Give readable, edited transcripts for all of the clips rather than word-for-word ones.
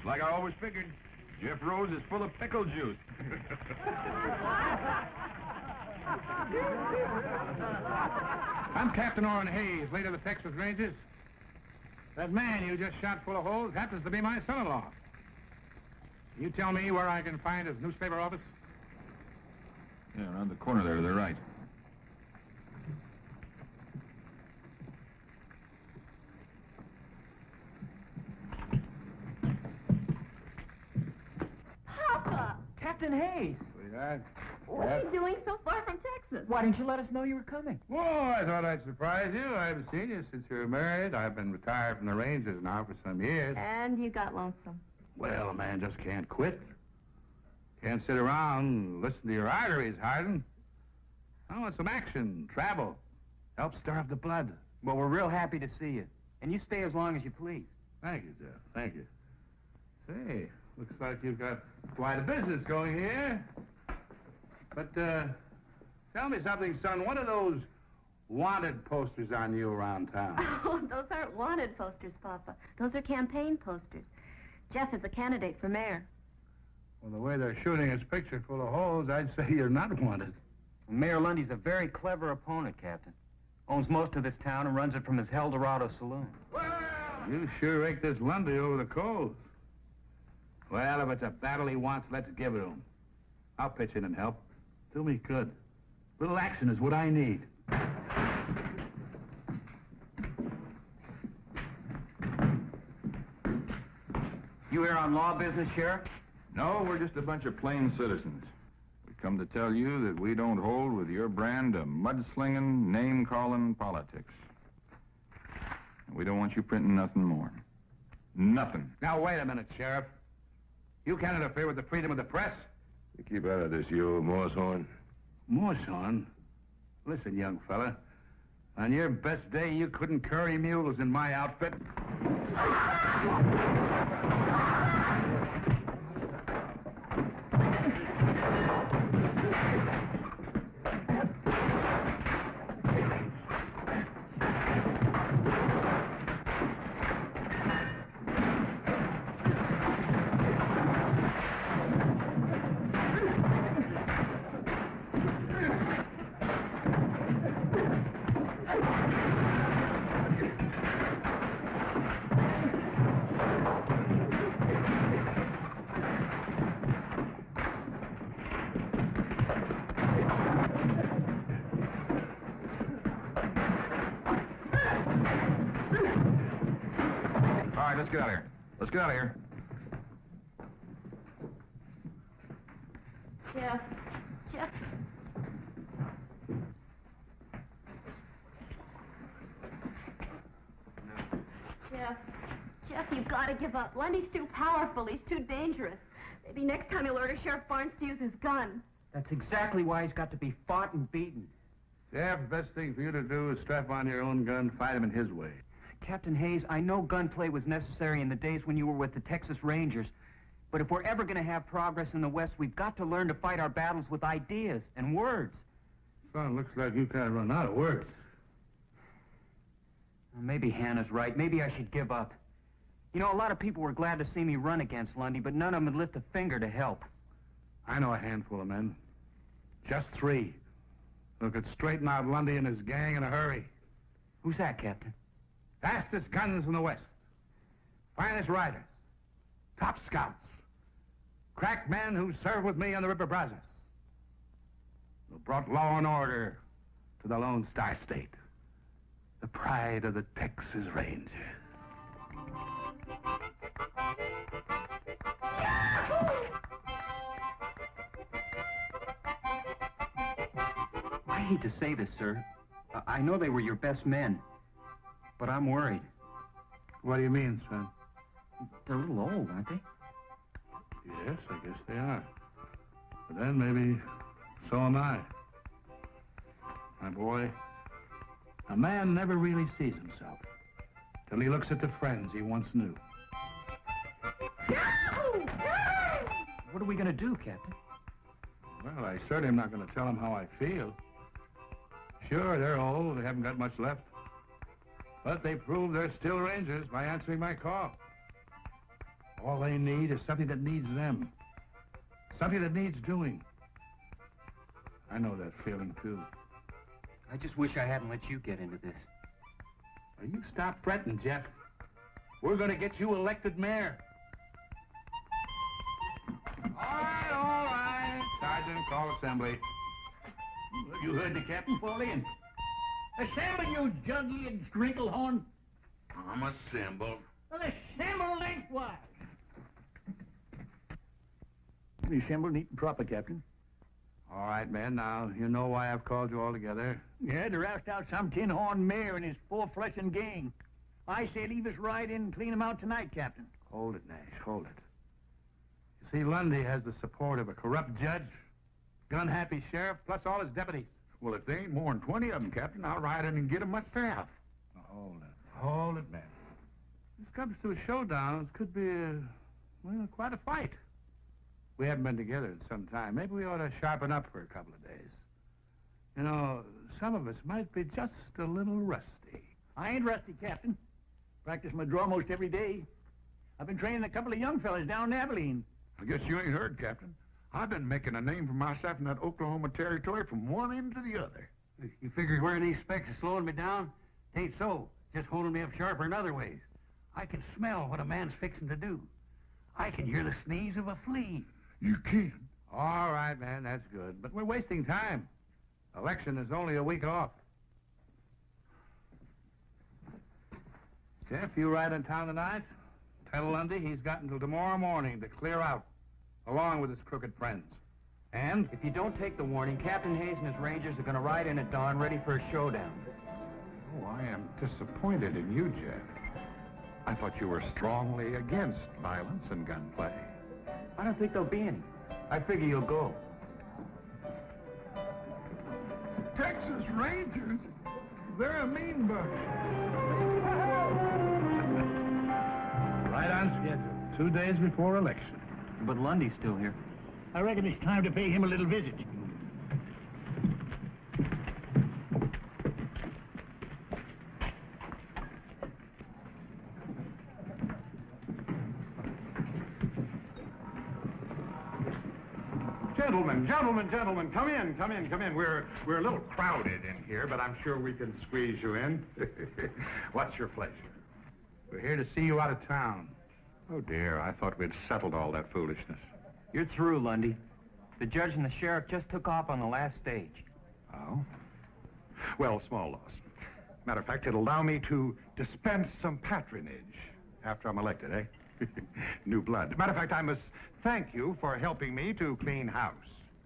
Like I always figured, Jeff Rose is full of pickle juice. I'm Captain Orrin Hayes, leader of the Texas Rangers. That man you just shot full of holes happens to be my son-in-law. You tell me where I can find his newspaper office? Yeah, around the corner there to the right. Papa! Captain Hayes! Sweetheart. What are you doing so far from Texas? Why didn't you let us know you were coming? Oh, I thought I'd surprise you. I haven't seen you since you were married. I've been retired from the Rangers now for some years. And you got lonesome. Well, a man just can't quit. Can't sit around and listen to your arteries harden. I want some action, travel. Help stir up the blood. Well, we're real happy to see you. And you stay as long as you please. Thank you, Jeff. Thank you. Say, looks like you've got quite a business going here. But, tell me something, son. What are those wanted posters on you around town? Oh, those aren't wanted posters, Papa. Those are campaign posters. Jeff is a candidate for mayor. Well, the way they're shooting his picture full of holes, I'd say you're not wanted. Mayor Lundy's a very clever opponent, Captain. Owns most of this town and runs it from his El Dorado saloon. Well, you sure raked this Lundy over the coals. Well, if it's a battle he wants, let's give it to him. I'll pitch in and help. Do me good. Little action is what I need. You here on law business, Sheriff? No, we're just a bunch of plain citizens. We come to tell you that we don't hold with your brand of mudslinging, name-calling politics. And we don't want you printing nothing more. Nothing. Now, wait a minute, Sheriff. You can't interfere with the freedom of the press. You keep out of this, you old Moosehorn. Moosehorn? Listen, young fella. On your best day, you couldn't curry mules in my outfit. All right, let's get out of here. Let's get out of here. Jeff. Jeff. Jeff, you've got to give up. Lundy's too powerful. He's too dangerous. Maybe next time he'll order Sheriff Barnes to use his gun. That's exactly why he's got to be fought and beaten. Jeff, the best thing for you to do is strap on your own gun, fight him in his way. Captain Hayes, I know gunplay was necessary in the days when you were with the Texas Rangers. But if we're ever going to have progress in the West, we've got to learn to fight our battles with ideas and words. Son, looks like you kind of run out of words. Well, maybe Hannah's right. Maybe I should give up. You know, a lot of people were glad to see me run against Lundy, but none of them would lift a finger to help. I know a handful of men. Just 3. Who could straighten out Lundy and his gang in a hurry. Who's that, Captain? Fastest guns in the West. Finest riders. Top scouts. Crack men who served with me on the River Brazos. Who brought law and order to the Lone Star State. The pride of the Texas Rangers. I hate to say this, sir. I know they were your best men, but I'm worried. What do you mean, son? They're a little old, aren't they? Yes, I guess they are. But then maybe so am I. My boy, a man never really sees himself till he looks at the friends he once knew. What are we going to do, Captain? Well, I certainly am not going to tell them how I feel. Sure, they're old. They haven't got much left. But they prove they're still Rangers by answering my call. All they need is something that needs them. Something that needs doing. I know that feeling, too. I just wish I hadn't let you get into this. Well, you stop fretting, Jeff. We're going to get you elected mayor. All right. Sergeant, call assembly. You heard the captain fall in. Assemble, you juggy-eared scrinkle-horn. I'm assembled. Well, assemble lengthwise. We assembled neat and proper, Captain. All right, man. Now, you know why I've called you all together. Yeah, to roust out some tin-horn mayor and his four-flushing gang. I say leave us right in and clean him out tonight, Captain. Hold it, Nash. Hold it. You see, Lundy has the support of a corrupt judge, gun-happy sheriff, plus all his deputies. Well, if there ain't more than 20 of them, Captain, I'll ride in and get them myself. Now, hold it, man. This comes to a showdown. It could be, well, quite a fight. We haven't been together in some time. Maybe we ought to sharpen up for a couple of days. You know, some of us might be just a little rusty. I ain't rusty, Captain. Practice my draw most every day. I've been training a couple of young fellas down in Abilene. I guess you ain't heard, Captain. I've been making a name for myself in that Oklahoma territory from one end to the other. You figure wearing these specs is slowing me down? It ain't so. Just holding me up sharper in other ways. I can smell what a man's fixing to do. I can hear the sneeze of a flea. You can? All right, man, that's good. But we're wasting time. Election is only a week off. Jeff, you ride in town tonight? Tell Lundy he's got until tomorrow morning to clear out, along with his crooked friends. And If you don't take the warning, Captain Hayes and his Rangers are going to ride in at dawn ready for a showdown. Oh, I am disappointed in you, Jeff. I thought you were strongly against violence and gunplay. I don't think there'll be any. I figure you'll go. Texas Rangers? They're a mean bunch. right on schedule, 2 days before election. But Lundy's still here. I reckon it's time to pay him a little visit. Gentlemen, come in. We're a little crowded in here, but I'm sure we can squeeze you in. What's your pleasure? We're here to see you out of town. Oh, dear, I thought we'd settled all that foolishness. You're through, Lundy. The judge and the sheriff just took off on the last stage. Oh? Well, small loss. Matter of fact, it'll allow me to dispense some patronage after I'm elected, eh? New blood. Matter of fact, I must thank you for helping me to clean house.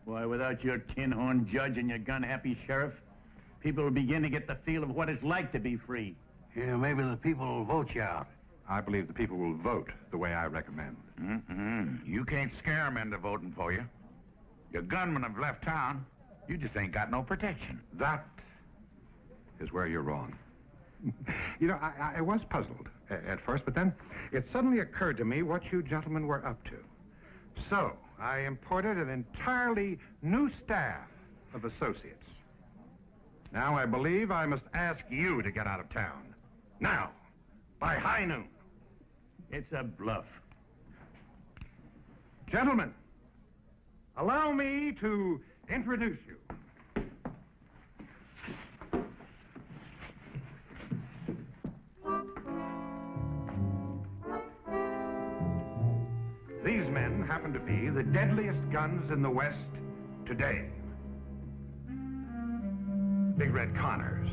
Why, without your tin-horn judge and your gun-happy sheriff, people will begin to get the feel of what it's like to be free. Yeah, maybe the people will vote you out. I believe the people will vote the way I recommend. You can't scare them into voting for you. Your gunmen have left town. You just ain't got no protection. That is where you're wrong. You know, I was puzzled at first, but then it suddenly occurred to me what you gentlemen were up to. So, I imported an entirely new staff of associates. Now I believe I must ask you to get out of town. Now, by high noon. It's a bluff. Gentlemen, allow me to introduce you. These men happen to be the deadliest guns in the West today. Big Red Connors.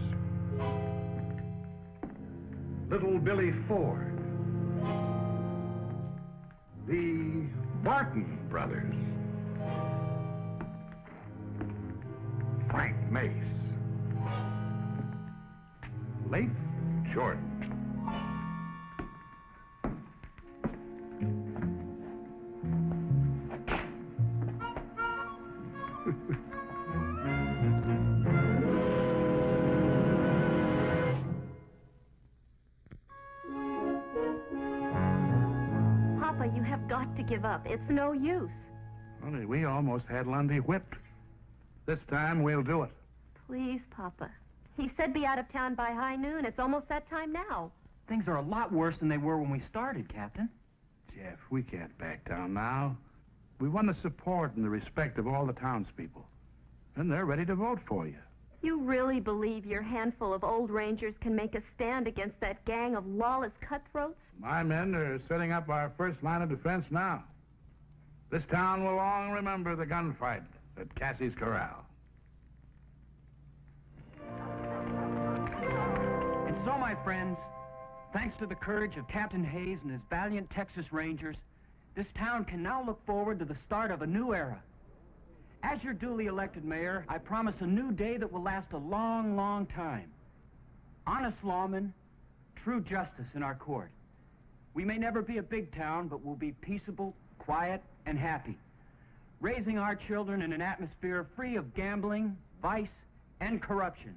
Little Billy Ford. The Barton brothers. Frank Mace. Leif Jordan. Papa, you have got to give up. It's no use. Only we almost had Lundy whipped. This time, we'll do it. Please, Papa. He said be out of town by high noon. It's almost that time now. Things are a lot worse than they were when we started, Captain. Jeff, We can't back down now. We won the support and the respect of all the townspeople. And they're ready to vote for you. You really believe your handful of old rangers can make a stand against that gang of lawless cutthroats? My men are setting up our first line of defense now. This town will long remember the gunfight at Cassie's Corral. And so, my friends, thanks to the courage of Captain Hayes and his valiant Texas Rangers, this town can now look forward to the start of a new era. As your duly elected mayor, I promise a new day that will last a long, long time. Honest lawmen, true justice in our court. We may never be a big town, but we'll be peaceable, quiet, and happy, raising our children in an atmosphere free of gambling, vice, and corruption.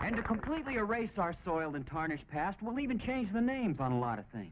And to completely erase our soiled and tarnished past, we'll even change the names on a lot of things.